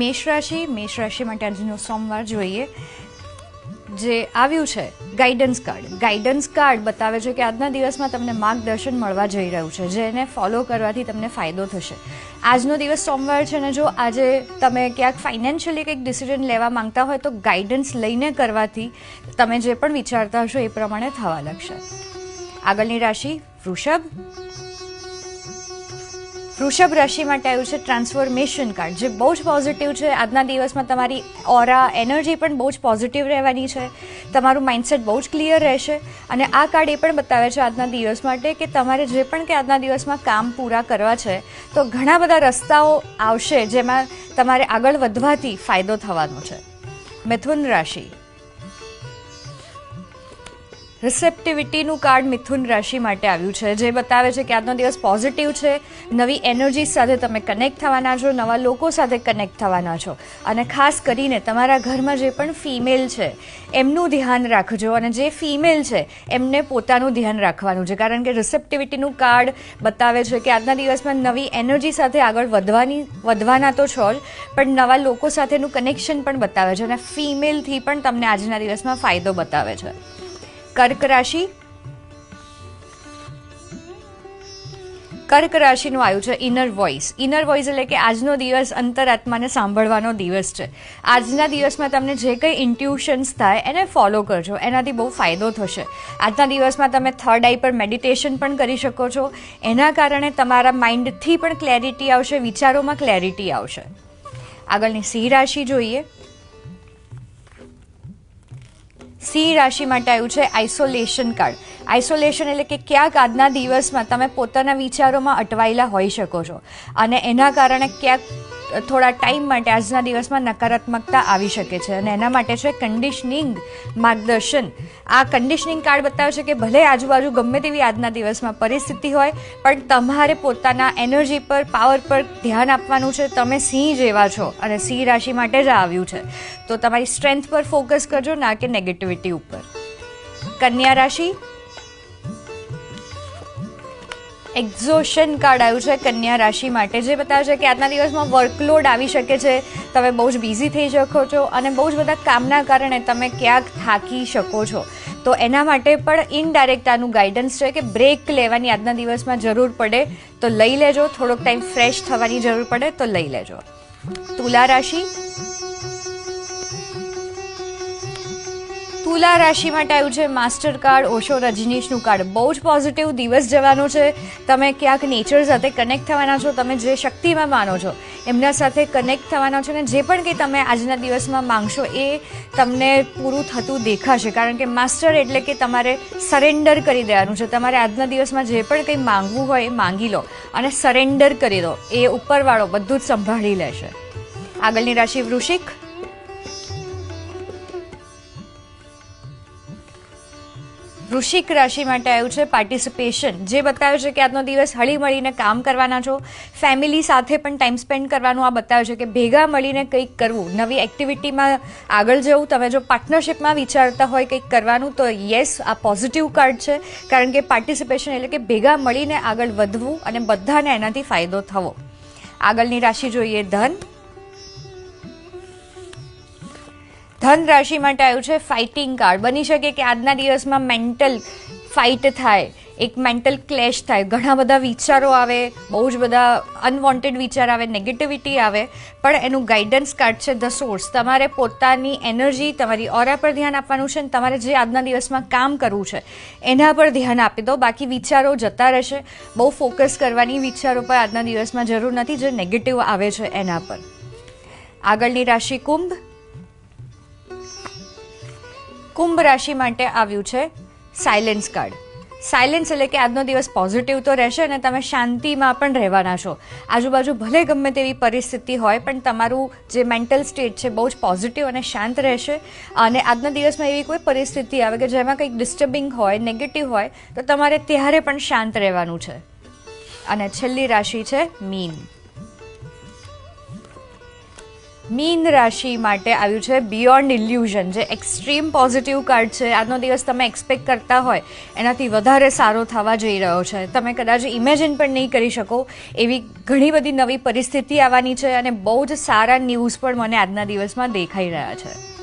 મેષ રાશિ માટે આજનો સોમવાર જોઈએ જે આવ્યું છે ગાઈડન્સ કાર્ડ બતાવે છે કે આજના દિવસમાં તમને માર્ગદર્શન મળવા જઈ રહ્યું છે જેને ફોલો કરવાથી તમને ફાયદો થશે. આજનો દિવસ સોમવાર છે ને જો આજે તમે ક્યાંક ફાઇનાન્શિયલી કંઈક ડિસિઝન લેવા માંગતા હોય તો ગાઈડન્સ લઈને કરવાથી તમે જે પણ વિચારતા હશો એ પ્રમાણે થવા લાગશે. આગળની રાશિ વૃષભ રાશિ માટે આવ્યું છે ટ્રાન્સફોર્મેશન કાર્ડ જે બહુ જ પોઝિટિવ છે. આજના દિવસમાં તમારી ઓરા એનર્જી પણ બહુ જ પોઝિટિવ રહેવાની છે. તમારું માઇન્ડસેટ બહુ જ ક્લિયર રહેશે અને આ કાર્ડ એ પણ બતાવે છે આજના દિવસ માટે કે તમારે જે પણ કે આજના દિવસમાં કામ પૂરા કરવા છે તો ઘણા બધા રસ્તાઓ આવશે જેમાં તમારે આગળ વધવાથી ફાયદો થવાનો છે. મિથુન રાશિ રિસેપ્ટિવિટીનું કાર્ડ મિથુન રાશિ માટે આવ્યું છે જે બતાવે છે કે આજનો દિવસ પોઝિટિવ છે. નવી એનર્જી સાથે તમે કનેક્ટ થવાના છો, નવા લોકો સાથે કનેક્ટ થવાના છો અને ખાસ કરીને તમારા ઘરમાં જે પણ ફિમેલ છે એમનું ધ્યાન રાખજો અને જે ફિમેલ છે એમને પોતાનું ધ્યાન રાખવાનું છે કારણ કે રિસેપ્ટિવિટીનું કાર્ડ બતાવે છે કે આજના દિવસમાં નવી એનર્જી સાથે આગળ વધવાના તો છો જ પણ નવા લોકો સાથેનું કનેક્શન પણ બતાવે છે અને ફિમેલથી પણ તમને આજના દિવસમાં ફાયદો બતાવે છે. કર્ક રાશિનું આવ્યું છે ઇનર વોઇસ એટલે કે આજનો દિવસ અંતરાત્માને સાંભળવાનો દિવસ છે. આજના દિવસમાં તમને જે કંઈ ઇન્ટ્યુશન્સ થાય એને ફોલો કરજો, એનાથી બહુ ફાયદો થશે. આજના દિવસમાં તમે થર્ડ આઈ પર મેડિટેશન પણ કરી શકો છો. એના કારણે તમારા માઇન્ડથી પણ ક્લેરિટી આવશે, વિચારોમાં ક્લેરિટી આવશે. આગળની સિંહ રાશિ જોઈએ. સિંહ રાશિ માટે આવ્યું છે આઇસોલેશન કાર્ડ. આઇસોલેશન એટલે કે ક્યાંક આજના દિવસમાં તમે પોતાના વિચારોમાં અટવાયેલા હોઈ શકો છો અને એના કારણે ક્યાંક થોડા ટાઈમ માટે આજના દિવસમાં નકારાત્મકતા આવી શકે છે અને એના માટે છે કન્ડિશનિંગ માર્ગદર્શન. આ કન્ડિશનિંગ કાર્ડ બતાવે છે કે ભલે આજુબાજુ ગમે તેવી આજના દિવસમાં પરિસ્થિતિ હોય પણ તમારે પોતાના એનર્જી પર, પાવર પર ધ્યાન આપવાનું છે. તમે સિંહ જેવા છો અને સિંહ રાશિ માટે જ આવ્યું છે તો તમારી સ્ટ્રેન્થ પર ફોકસ કરજો, ના કે નેગેટિવિટી ઉપર. કન્યા રાશિ એક્ઝોશન કાર્ડ આવ્યું છે કન્યા રાશિ માટે જે બતાવે છે કે આજના દિવસમાં વર્કલોડ આવી શકે છે, તમે બહુ જ બિઝી થઈ શકો છો અને બહુ જ બધા કામના કારણે તમે ક્યાંક થાકી શકો છો. તો એના માટે પણ ઇનડાયરેક્ટ આનું ગાઈડન્સ છે કે બ્રેક લેવાની આજના દિવસમાં જરૂર પડે તો લઈ લેજો, થોડોક ટાઈમ ફ્રેશ થવાની જરૂર પડે તો લઈ લેજો. તુલા રાશિ માટે આવ્યું છે માસ્ટર કાર્ડ ઓશો રજનીશનું કાર્ડ. બહુ જ પોઝિટિવ દિવસ જવાનો છે. તમે ક્યાંક નેચર સાથે કનેક્ટ થવાના છો, તમે જે શક્તિમાં માનો છો એમના સાથે કનેક્ટ થવાના છો અને જે પણ કંઈ તમે આજના દિવસમાં માંગશો એ તમને પૂરું થતું દેખાશે કારણ કે માસ્ટર એટલે કે તમારે સરેન્ડર કરી દેવાનું છે. તમારે આજના દિવસમાં જે પણ કંઈ માંગવું હોય એ માંગી લો અને સરેન્ડર કરી દો, એ ઉપરવાળો બધું જ સંભાળી લેશે. આગળની રાશિ વૃશ્ચિક રાશિ માટે આવ્યું છે પાર્ટિસિપેશન જે બતાવે છે કે આજનો દિવસ હળી મળીને કામ કરવાના છો, ફેમિલી સાથે પણ ટાઈમ સ્પેન્ડ કરવાનું આ બતાવે છે કે ભેગા મળીને કંઈક કરવું, નવી એક્ટિવિટીમાં આગળ જવું. તમે જો પાર્ટનરશિપમાં વિચારતા હોય કંઈક કરવાનું તો યસ, આ પોઝિટિવ કાર્ડ છે કારણ કે પાર્ટિસિપેશન એટલે કે ભેગા મળીને આગળ વધવું અને બધાને એનાથી ફાયદો થવો. આગળની રાશિ જોઈએ ધન રાશિ માટે આવ્યું છે ફાઇટિંગ કાર્ડ. બની શકે કે આજના દિવસમાં મેન્ટલ ફાઇટ થાય, એક મેન્ટલ ક્લેશ થાય, ઘણા બધા વિચારો આવે, બહુ જ બધા અનવોન્ટેડ વિચાર આવે, નેગેટિવિટી આવે પણ એનું ગાઈડન્સ કાર્ડ છે ધ સોર્સ. તમારે પોતાની એનર્જી, તમારી ઓરા પર ધ્યાન આપવાનું છે અને તમારે જે આજના દિવસમાં કામ કરવું છે એના પર ધ્યાન આપી દો. બાકી વિચારો જતા રહેશે, બહુ ફોકસ કરવાની વિચારો પર આજના દિવસમાં જરૂર નથી જે નેગેટિવ આવે છે એના પર. આગળની રાશિ કુંભ રાશિ માટે આવ્યું છે સાયલેન્સ કાર્ડ. સાયલેન્સ એટલે કે આજનો દિવસ પોઝિટિવ તો રહેશે અને તમે શાંતિમાં પણ રહેવાના છો. આજુબાજુ ભલે ગમે તેવી પરિસ્થિતિ હોય પણ તમારું જે મેન્ટલ સ્ટેટ છે બહુ જ પોઝિટિવ અને શાંત રહેશે અને આજના દિવસમાં એવી કોઈ પરિસ્થિતિ આવે કે જેમાં કંઈક ડિસ્ટર્બિંગ હોય, નેગેટિવ હોય તો તમારે ત્યારે પણ શાંત રહેવાનું છે. અને છેલ્લી રાશિ છે મીન. મીન રાશિ માટે આવ્યું છે બિયોન્ડ ઇલ્યુઝન, જે એક્સ્ટ્રીમ પોઝિટિવ કાર્ડ છે. આજનો દિવસ તમે એક્સપેક્ટ કરતા હોય એનાથી વધારે સારો થવા જઈ રહ્યો છે. તમે કદાચ ઇમેજિન પણ નહીં કરી શકો એવી ઘણી બધી નવી પરિસ્થિતિ આવવાની છે અને બહુ જ સારા ન્યૂઝ પણ મને આજના દિવસમાં દેખાઈ રહ્યા છે.